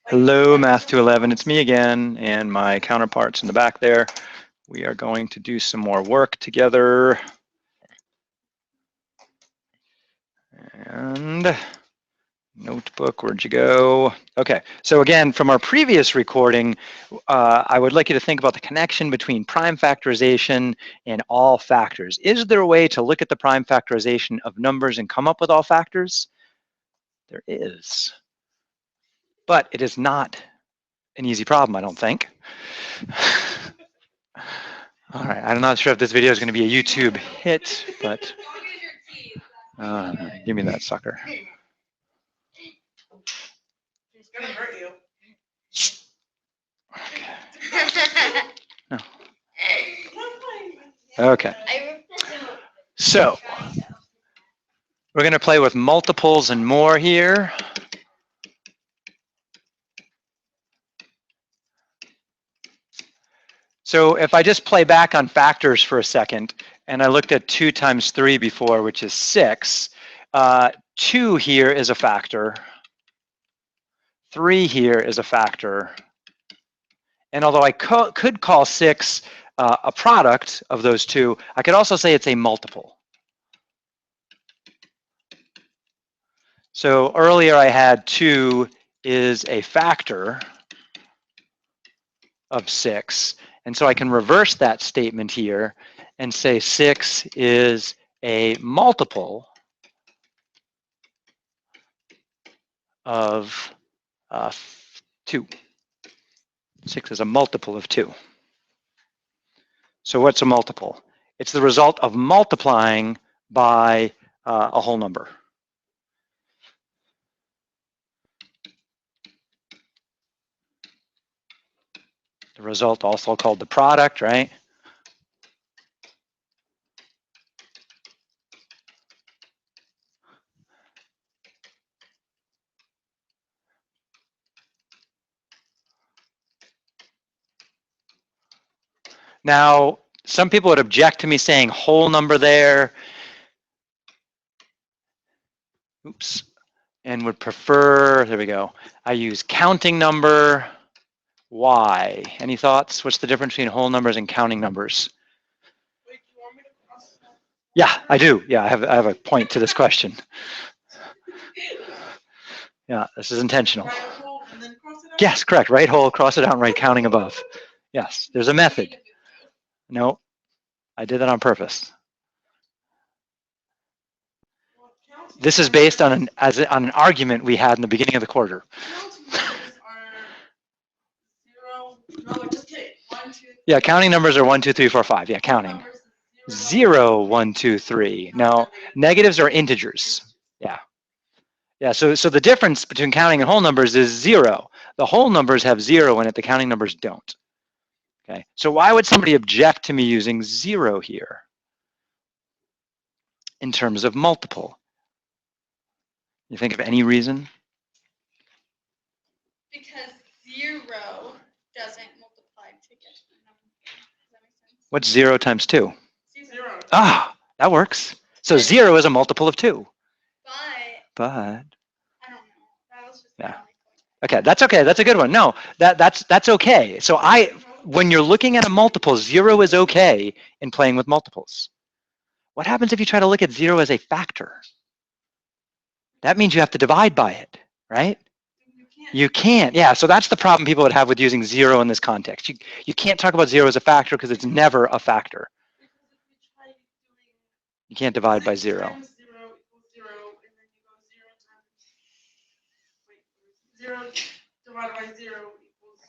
Hello, Math 211. It's me again, and my counterparts in the back there. We are going to do some more work together. And notebook, where'd you go? Okay, so again, from our previous recording, I would like you to think about the connection between prime factorization and all factors. Is there a way to look at the prime factorization of numbers and come up with all factors? There is. But it is not an easy problem, I don't think. All right, I'm not sure if this video is going to be a YouTube hit, but give me that sucker. It's gonna hurt you. Okay. Okay. So we're going to play with multiples and more here. So if I just play back on factors for a second, and I looked at 2 times 3 before, which is 6, 2 here is a factor. 3 here is a factor. And although I could call 6 a product of those two, I could also say it's a multiple. So earlier I had 2 is a factor of 6. And so I can reverse that statement here and say 6 is a multiple of 2. 6 is a multiple of 2. So what's a multiple? It's the result of multiplying by a whole number. The result, also called the product, right? Now, some people would object to me saying whole number there. Oops. And would prefer, there we go, I use counting number. Why? Any thoughts? What's the difference between whole numbers and counting numbers? Wait, do you want me to cross that? Yeah, I do. Yeah, I have a point to this question. Yeah, this is intentional. Right hole and then cross it out? Yes, correct. Right hole, cross it out, and right counting above. Yes, there's a method. No, I did that on purpose. This is based on an argument we had in the beginning of the quarter. Counting numbers are 0. No, just kidding. 1, 2, 3. Yeah, counting numbers are 1, 2, 3, 4, 5. Yeah, counting. 0, 1, 2, 3. No, negatives are integers. Yeah. Yeah, so the difference between counting and whole numbers is 0. The whole numbers have 0 in it, the counting numbers don't. Okay, so why would somebody object to me using 0 here in terms of multiple? You think of any reason? Because 0 doesn't multiply to get to the number. Does that make sense? What's 0 times 2? 0. Ah, that works. So 0 is a multiple of 2. But But I don't know. That was just Yeah. my only point. okay, that's okay. That's a good one. No, that's okay. So when you're looking at a multiple, 0 is okay in playing with multiples. What happens if you try to look at 0 as a factor? That means you have to divide by it, right? You can't. You can't. Yeah, so that's the problem people would have with using 0 in this context. You can't talk about 0 as a factor because it's never a factor. Because if we try doing You can't divide by 6 0. times 0 equals 0, and then you go 0 times 0 divided by 0 equals,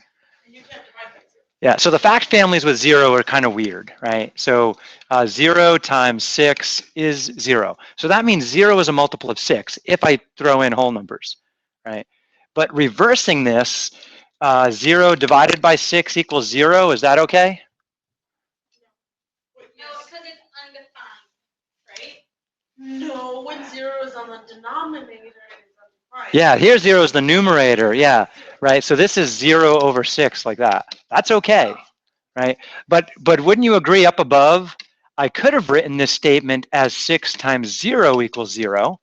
and you can't divide by 0. Yeah, so the fact families with 0 are kind of weird, right? So 0 times 6 is 0. So that means 0 is a multiple of 6 if I throw in whole numbers, right? But reversing this, 0 divided by 6 equals 0, is that okay? Wait, No, because it's undefined, right? No, when 0 is on the denominator, it's undefined. Yeah, here 0 is the numerator, yeah, right? So this is 0 over 6 like that. That's okay, right? But wouldn't you agree up above, I could have written this statement as 6 times 0 equals 0.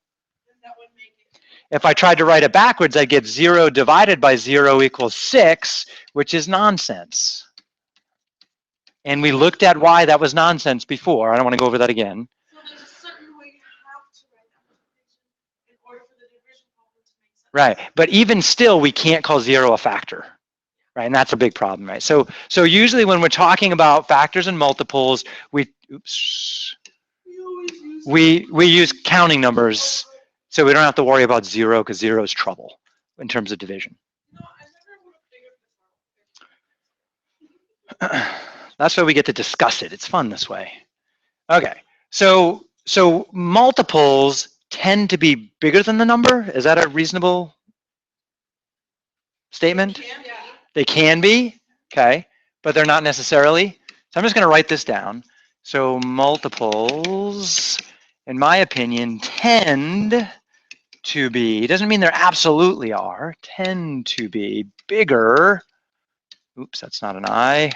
That would make it If I tried to write it backwards, I'd get 0 divided by 0 equals 6, which is nonsense. And we looked at why that was nonsense before. I don't want to go over that again. So there's a certain way you have to write that multiplication in order for the division problem to make sense. Right, but even still, we can't call 0 a factor. Right, and that's a big problem, right? So usually when we're talking about factors and multiples, we use counting numbers, so we don't have to worry about 0 because 0 is trouble in terms of division. No, I never would have figured this out. That's why we get to discuss it. It's fun this way. Okay, so multiples tend to be bigger than the number. Is that a reasonable statement? Yeah. They can be, okay, but they're not necessarily. So I'm just going to write this down. So multiples, in my opinion, tend to be, doesn't mean they absolutely are, tend to be bigger. Oops, that's not an I.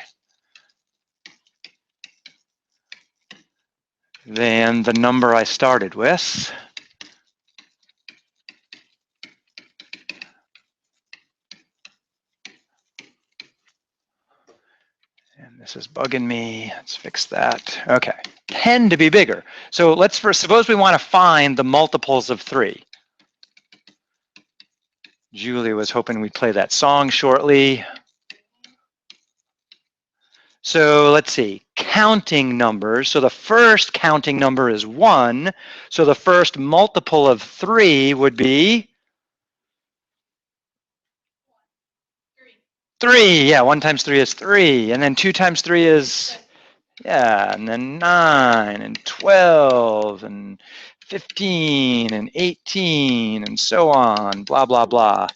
Than the number I started with. And this is bugging me. Let's fix that. Okay, tend to be bigger. So let's first, suppose we want to find the multiples of 3. Julie was hoping we'd play that song shortly. So let's see, counting numbers. So the first counting number is 1. So the first multiple of 3 would be 3. Yeah, 1 times 3 is 3. And then 2 times 3 is, yeah, and then 9 and 12 and 15 and 18 and so on, blah, blah, blah.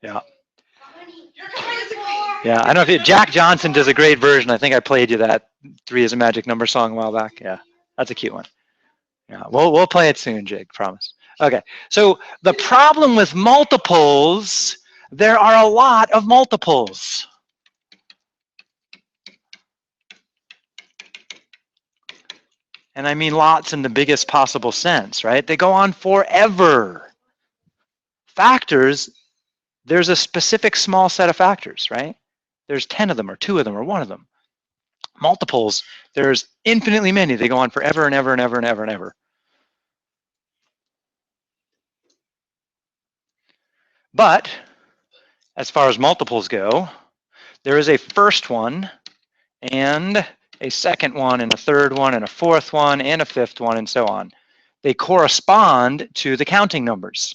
Yeah. Yeah, I don't know if Jack Johnson does a great version. I think I played you that 3 is a magic number song a while back. Yeah, that's a cute one. Yeah, we'll play it soon, Jake, promise. Okay, so the problem with multiples, there are a lot of multiples. And I mean lots in the biggest possible sense, right? They go on forever. Factors, there's a specific small set of factors, right? There's 10 of them or 2 of them or 1 of them. Multiples, there's infinitely many. They go on forever and ever and ever and ever and ever. But as far as multiples go, there is a first one and a second one and a third one and a fourth one and a fifth one and so on. They correspond to the counting numbers.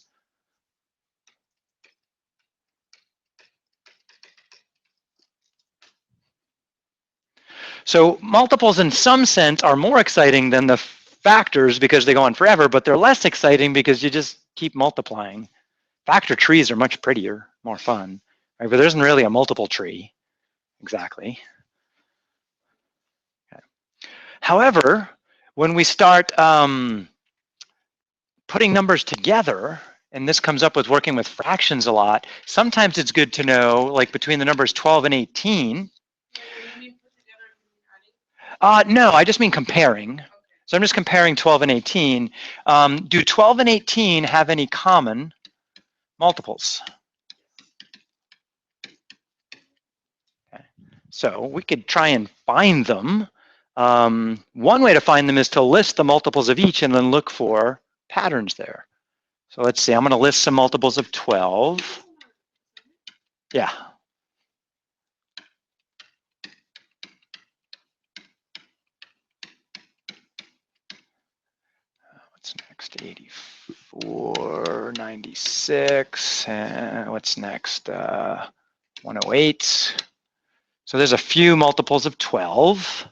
So multiples in some sense are more exciting than the factors because they go on forever, but they're less exciting because you just keep multiplying. Factor trees are much prettier, more fun, right? But there isn't really a multiple tree, exactly. Okay. However, when we start putting numbers together, and this comes up with working with fractions a lot, sometimes it's good to know, like between the numbers 12 and 18, no, I just mean comparing. So I'm just comparing 12 and 18. Do 12 and 18 have any common multiples? Okay. So we could try and find them. One way to find them is to list the multiples of each and then look for patterns there. So let's see, I'm going to list some multiples of 12. Yeah. What's next? 84, 96, and what's next? 108. So there's a few multiples of 12.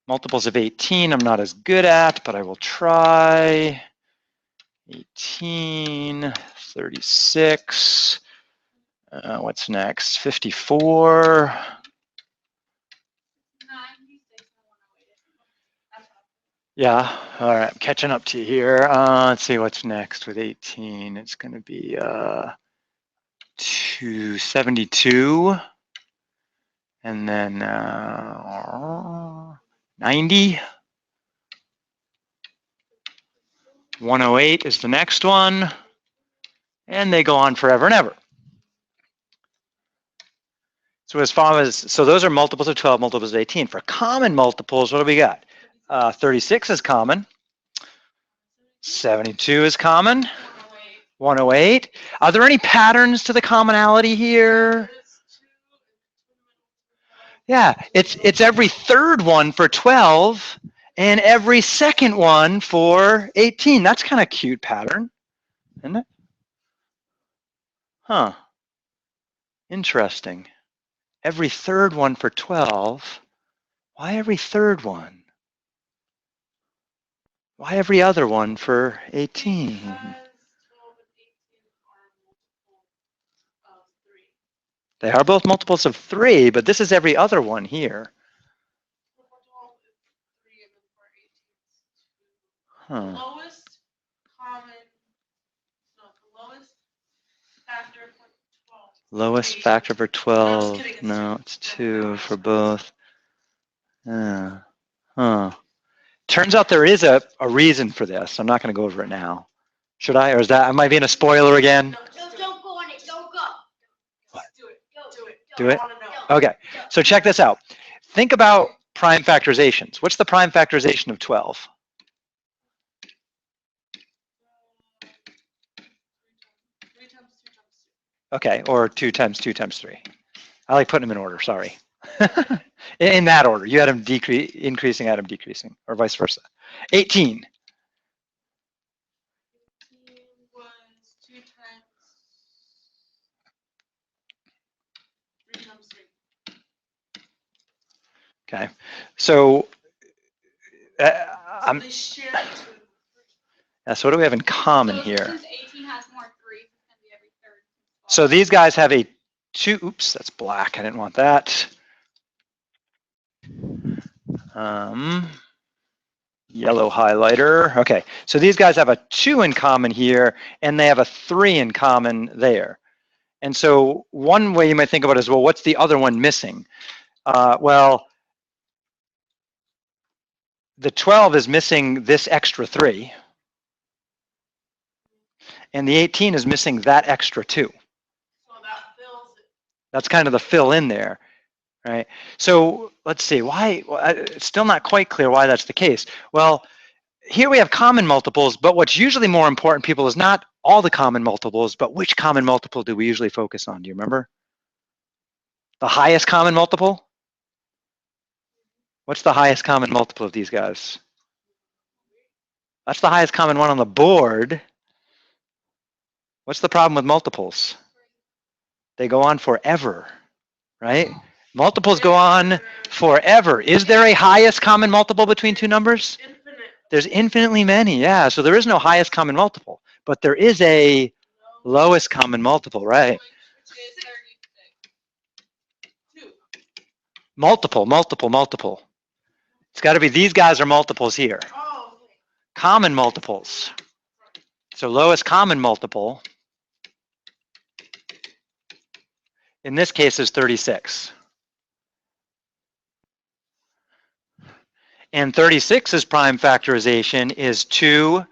Multiples of 18 I'm not as good at, but I will try. 18, 36. What's next? 54. Yeah, all right, I'm catching up to you here. Let's see what's next with 18. It's going to be 272. And then 90. 108 is the next one. And they go on forever and ever. So as far as, so those are multiples of 12, multiples of 18. For common multiples, what do we got? 36 is common. 72 is common. 108. Are there any patterns to the commonality here? Yeah, it's every third one for 12 and every second one for 18. That's kind of cute pattern, isn't it? Huh. Interesting. Every third one for 12. Why every third one? Why every other one for 18? They are both multiples of 3, but this is every other one here. Huh. Lowest common, no, the lowest factor for 12. Lowest Three. factor for No, 12. I'm just kidding, it's No, two. it's 2 for both. Huh. Turns out there is a reason for this. I'm not going to go over it now. Should I? Or is that, am I being a spoiler again? No, No, don't go on it. Don't go. What? do it. Go. Do it. Do it? I want to know. Okay, so check this out. Think about prime factorizations. What's the prime factorization of 12? 3 times 2 times 2. Okay, or 2 times 2 times 3. I like putting them in order, sorry. In that order. You had them increasing, I had them decreasing, or vice versa. 18. 18 was 2 times 3 times 3. Okay, so So I'm, they share the 2. so what do we have in common So here? since 18 has more 3, it's going to be every third. So these guys have a 2, oops, that's black, I didn't want that. Yellow highlighter. Okay, so these guys have a 2 in common here, and they have a 3 in common there. And so one way you might think about it is, well, what's the other one missing? Well, the 12 is missing this extra 3, and the 18 is missing that extra 2. So that fills it. That's kind of the fill in there, right? So let's see, why, it's still not quite clear why that's the case. Well, here we have common multiples, but what's usually more important, people, is not all the common multiples, but which common multiple do we usually focus on? Do you remember? The highest common multiple? What's the highest common multiple of these guys? That's the highest common one on the board. What's the problem with multiples? They go on forever, right? Multiples go on forever. Is there a highest common multiple between two numbers? Infinite. There's infinitely many, yeah. So there is no highest common multiple, but there is a lowest common multiple, right? Which is 36. 2. Multiple, multiple, multiple. It's got to be, these guys are multiples here. Oh, okay. Common multiples. So lowest common multiple in this case is 36. And 36's prime factorization is 2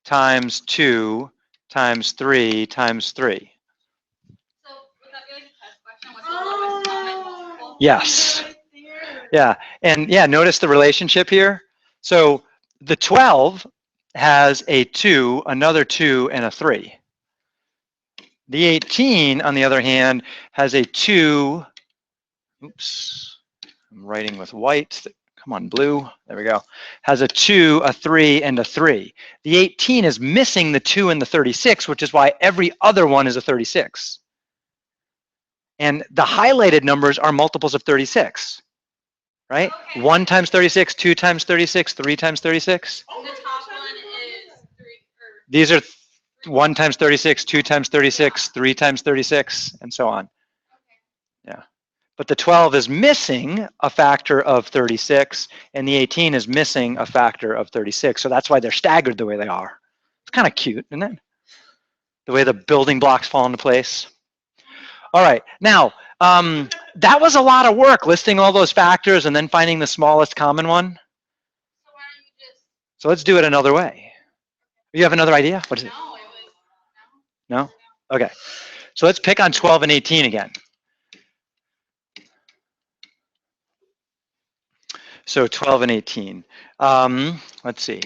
times 2 times 3 times 3. So would that be like a test question? What's the lowest common multiple? Yes. Right there. Yeah, and yeah, notice the relationship here. So the 12 has a 2, another 2, and a 3. The 18, on the other hand, has a 2, oops, I'm writing with white, come on, blue, there we go, has a 2, a 3, and a 3. The 18 is missing the 2 and the 36, which is why every other one is a 36. And the highlighted numbers are multiples of 36, right? Okay. 1 times 36, 2 times 36, 3 times 36. Oh, The top one is 3. These are 1 times 36, 2 times 36, 3 times 36, and so on. Yeah. But the 12 is missing a factor of 36, and the 18 is missing a factor of 36. So that's why they're staggered the way they are. It's kind of cute, isn't it? The way the building blocks fall into place. All right. Now, that was a lot of work, listing all those factors and then finding the smallest common one. So let's do it another way. You have another idea? What is it? No, it was, No? Okay. So let's pick on 12 and 18 again. So 12 and 18. Let's see.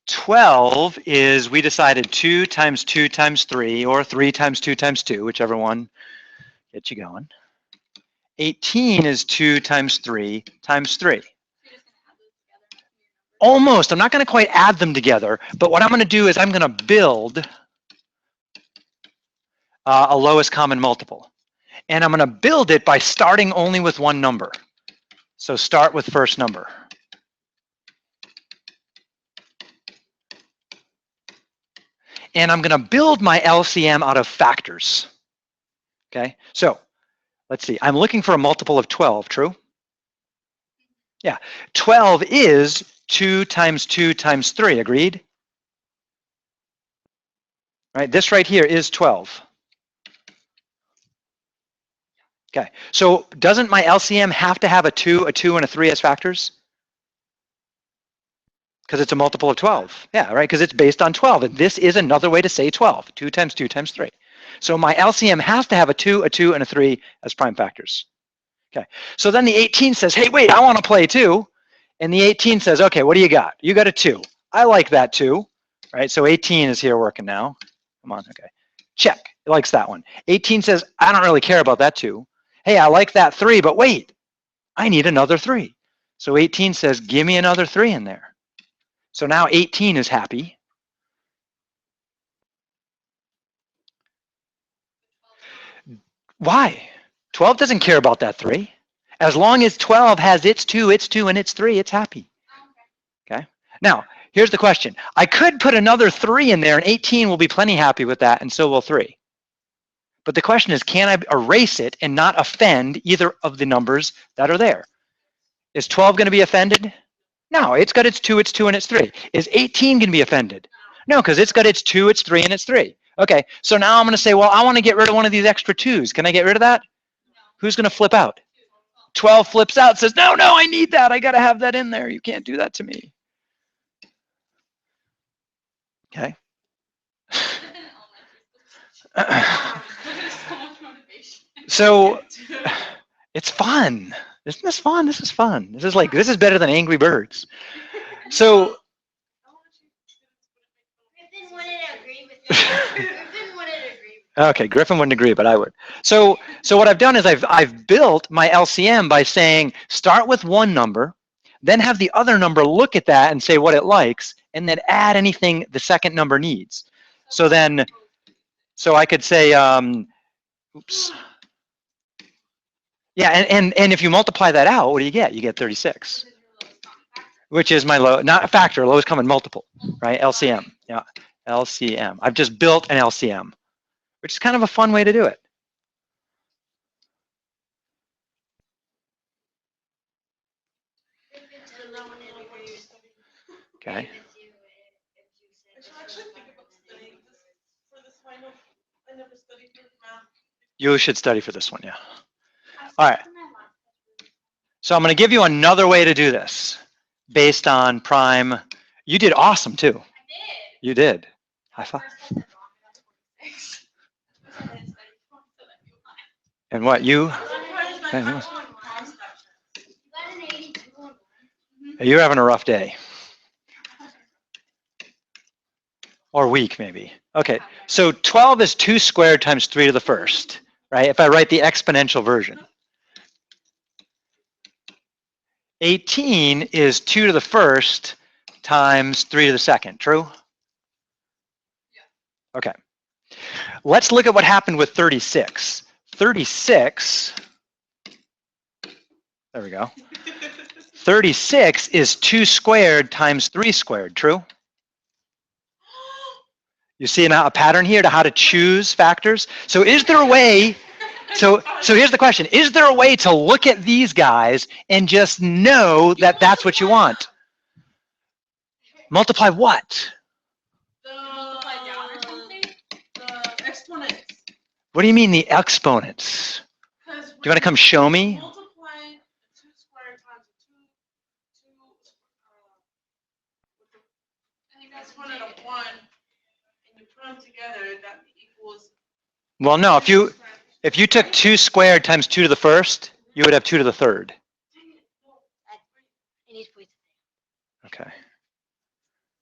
12 is, we decided 2 times 2 times 3, or 3 times 2 times 2, whichever one gets you going. 18 is 2 times 3 times 3. you're just gonna add those together. Almost. I'm not going to quite add them together, but what I'm going to do is I'm going to build a lowest common multiple. And I'm going to build it by starting only with one number. So start with first number. And I'm going to build my LCM out of factors. Okay, so let's see. I'm looking for a multiple of 12, true? Yeah, 12 is 2 times 2 times 3, agreed? Right, this right here is 12. Okay, so doesn't my LCM have to have a 2, and a 3 as factors? Because it's a multiple of 12. Yeah, right, because it's based on 12. And this is another way to say 12, 2 times 2 times 3. So my LCM has to have a 2, and a 3 as prime factors. Okay, so then the 18 says, hey, wait, I want to play 2. And the 18 says, okay, what do you got? You got a 2. I like that 2, right? So 18 is here working now. Come on, okay. Check, it likes that one. 18 says, I don't really care about that 2. Hey, I like that 3, but wait, I need another 3. So 18 says, give me another 3 in there. So now 18 is happy. Why? 12 doesn't care about that 3. As long as 12 has its 2, and its 3, it's happy. Okay. Now, here's the question. I could put another 3 in there, and 18 will be plenty happy with that, and so will 3. But the question is, can I erase it and not offend either of the numbers that are there? Is 12 going to be offended? No, it's got its 2, and its 3. Is 18 going to be offended? No, because it's got its 2, its 3, and its 3. Okay, so now I'm going to say, well, I want to get rid of one of these extra 2s. Can I get rid of that? Who's going to flip out? 12 flips out, says, no, I need that. I got to have that in there. You can't do that to me. Okay. So it's fun. Isn't this fun? This is fun. This is better than Angry Birds. So Griffin wouldn't agree with that. Griffin wouldn't agree. okay, Griffin wouldn't agree, but I would. So what I've done is I've built my LCM by saying start with one number, then have the other number look at that and say what it likes, and then add anything the second number needs. So I could say, oops. Yeah, and if you multiply that out, what do you get? You get 36, which is my not a factor, lowest common multiple, right? LCM, yeah, LCM. I've just built an LCM, which is kind of a fun way to do it. Okay. I should actually think about studying this for this final. I never studied for math. You should study for this one, yeah. All right. So I'm going to give you another way to do this based on prime. You did awesome too. I did. You did. High five. And what you? You're having a rough day. Or week, maybe. Okay, so 12 is 2 squared times 3 to the first, right? If I write the exponential version. 18 is 2 to the first times 3 to the second, true? Okay. Let's look at what happened with 36. 36, there we go. 36 is 2 squared times 3 squared, true? You see a pattern here to how to choose factors? So is there a way, so here's the question, is there a way to look at these guys and just know that that's what you want? Multiply what? Multiply down or something? The exponents. What do you mean the exponents? Do you want to come show me? Multiply 2 squared times 2. That's one and a one, and you put them together, that equals. Well, no, if you took 2 squared times 2 to the first, you would have 2 to the third. It needs points. Okay.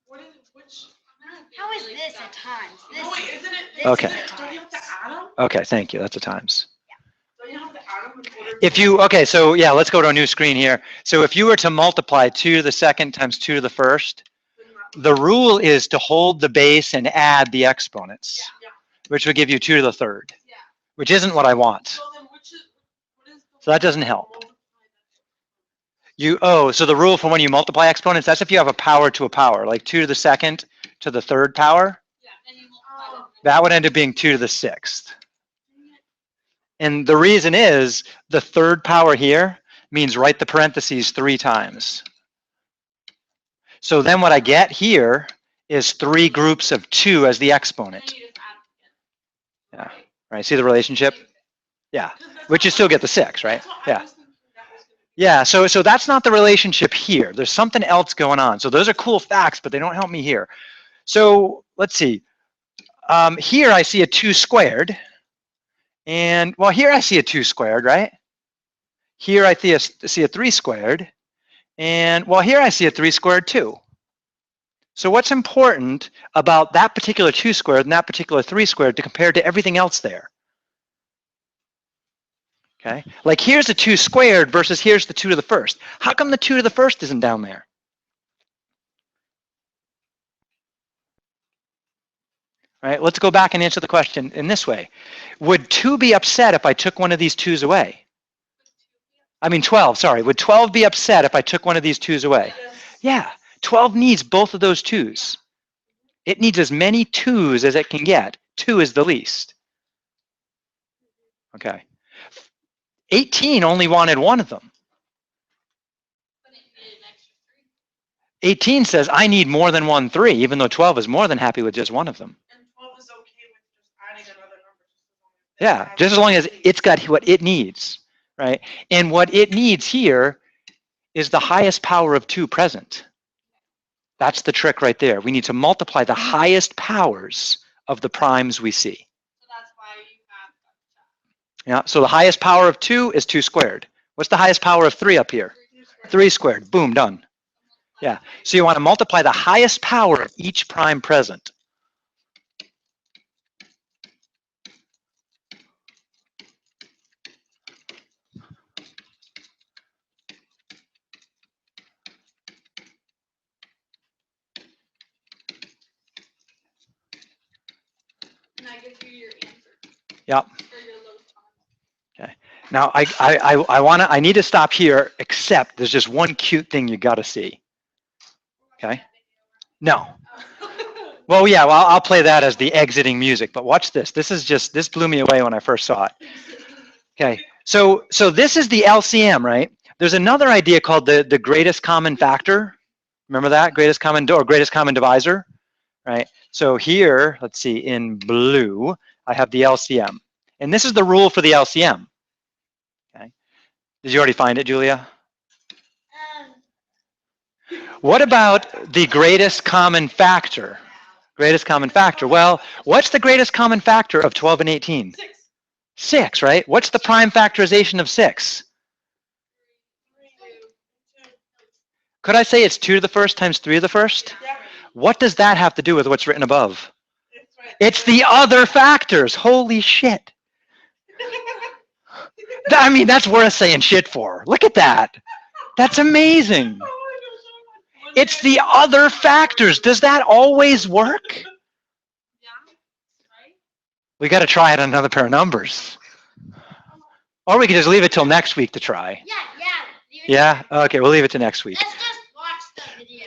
What is, which? How is this at times? This No, wait, is, isn't it? this Okay. is at Don't you have to times. add them? Okay, thank you. That's a times. Don't you have to add them in order? If you, okay, so yeah, let's go to a new screen here. So if you were to multiply 2 to the second times 2 to the first, the rule is to hold the base and add the exponents, Yeah. which would give you 2 to the third, Yeah. which isn't what I want. So then which is, what is the? So that doesn't help. So the rule for when you multiply exponents, that's if you have a power to a power, like 2 to the second to the third power, Yeah, and you multiply them. that would end up being 2 to the sixth. And the reason is the third power here means write the parentheses 3 times. So then what I get here is 3 groups of 2 as the exponent. And you just add them together. Yeah, right, see the relationship? Yeah, but you still get the 6, right? That's what I Yeah. was thinking that was gonna be. Yeah, so that's not the relationship here. There's something else going on. So those are cool facts, but they don't help me here. So let's see. Here I see a 2 squared. And, well, here I see a 2 squared, right? Here I see a 3 squared. And, well, here I see a 3 squared too. So what's important about that particular 2 squared and that particular 3 squared to compare to everything else there? Okay, like here's a 2 squared versus here's the 2 to the first. How come the 2 to the first isn't down there? All right, let's go back and answer the question in this way. Would 2 be upset if I took one of these 2's away? I mean 12, sorry. Would 12 be upset if I took one of these 2's away? Yes. Yeah, 12 needs both of those 2's. It needs as many 2's as it can get. 2 is the least. Okay. 18 only wanted one of them. But it needed an extra 3. 18 says, I need more than 1 3, even though 12 is more than happy with just one of them. And 12 is okay with just adding another number. Yeah, just as long as it's got what it needs, right? And what it needs here is the highest power of 2 present. That's the trick right there. We need to multiply the highest powers of the primes we see. So that's why you have Yeah, so the highest power of 2 is 2 squared. What's the highest power of 3 up here? 3 squared. Boom, done. Yeah, so you want to multiply the highest power of each prime present. And that gives you your answer. Yep. For your lowest time. Now, I need to stop here, except there's just one cute thing you got to see. Okay? No. Well, yeah, well, I'll play that as the exiting music, but watch this. This blew me away when I first saw it. Okay, so this is the LCM, right? There's another idea called the greatest common factor. Remember that? Greatest common divisor, right? So here, let's see, in blue, I have the LCM. And this is the rule for the LCM. Okay. Did you already find it, Julia? What about the greatest common factor? Greatest common factor. Well, what's the greatest common factor of 12 and 18? 6. 6, right? What's the prime factorization of 6? Could I say it's 2 to the first times 3 to the first? Yeah. What does that have to do with what's written above? It's right. It's the other factors. Holy shit. I mean, that's worth saying shit for. Look at that. That's amazing. Oh my gosh. It's the other factors. Does that always work? Yeah. Right? We got to try it on another pair of numbers. Or we can just leave it till next week to try. Yeah? Okay, we'll leave it to next week. Let's just watch the video.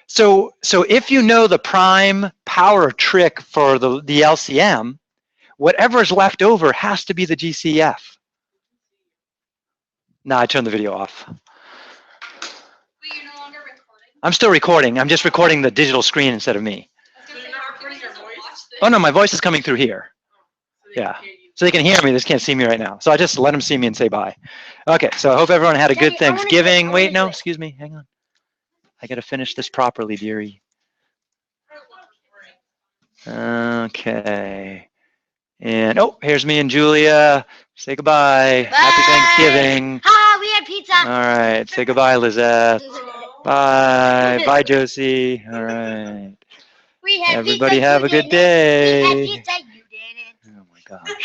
So if you know the prime power trick for the LCM, whatever's left over has to be the GCF. No, I turned the video off. But you're no longer recording. I'm still recording. I'm just recording the digital screen instead of me. I was gonna So say, you're not can recording we your still voice? watch this? Oh no, my voice is coming through here. So they Yeah. can hear you. So they can hear me, they just can't see me right now. So I just let them see me and say bye. Okay, so I hope everyone had a good Daddy, I wanna Thanksgiving. do Wait, it. no, excuse me, hang on. I gotta finish this properly, dearie. Okay. And oh, here's me and Julia. Say goodbye. Happy Bye. Thanksgiving. Ha, we had pizza. All right. Say goodbye, Lizette. Bye. Bye, Josie. All right. We had Everybody pizza, have you a good didn't. We had day. pizza, you didn't. Oh my gosh.